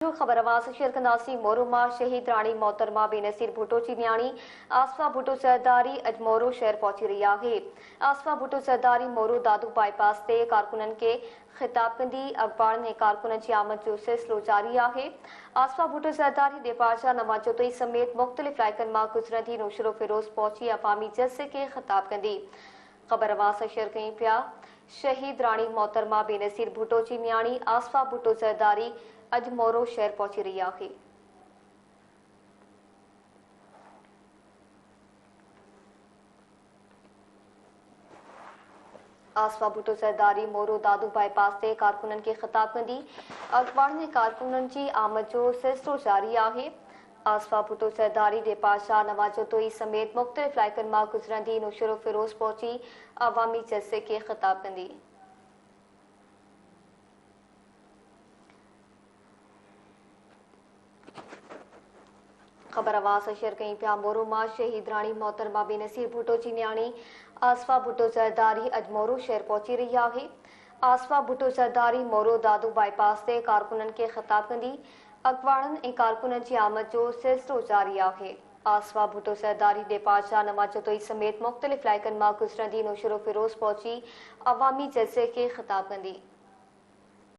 जो खबरवास शेरकंदासी मोरुमा शहीद राणी मोहतरमा बेनसीर भुट्टो जी न्याणी आसफा भुट्टो सरदारी अज मोरू शहर पहुंची रही है। आसफा भुट्टो सरदारी मोरू दादू बाईपास से कारकुनन के खिताब कंदी अखबार ने कारकुनन की आमद जो सिलसिलो जारी है। आसफा भुट्टो सरदारी देपाशा नमाजतोई समेत मुख्तलिफ इलाइकन मां गुजरंदी नौशरो फिरोज पहुंची अवामी जलसे के खिताब कंदी। खबरवास शेयर कई पिया शहीद राणी मोहतरमा बेनसीर भुट्टो जी न्याणी आसफा भुट्टो सरदारी अज मोरू शहर पहुंची रही है। आसफा भुट्टो सरदारी मोरू दादू बाईपास से कारकुनन के खिताब कंदी अखबार ने कारकुनन की आमद जो सिलसिलो जारी है। आसफा भुट्टो सरदारी देपाशा नवाजतोई समेत मुख्तलिफ इलाइकन मां गुजरंदी नौशरो फिरोज पहुंची अवामी जलसे के खिताब कंदी। खबरवास शेयर कई पिया मोरू मां शहीद राणी मोहतरमा बेनसीर भुट्टो जी न्याणी आसफा भुट्टो सरदारी अज मोरू शहर पहुंची रही है। आसफा भुट्टो सरदारी मोरू दादू बाईपास से कारकुनन के खिताब कंदी अखबारन ऐं कारकुनन की आमद जो सिलसिलो जारी है। आसफा भुट्टो सरदारी देपाशा नमाजतोई समेत मुख्तलिफ इलाइकन मां गुजरंदी नौशरो फिरोज पहुंची अवामी जलसे के खिताब कंदी।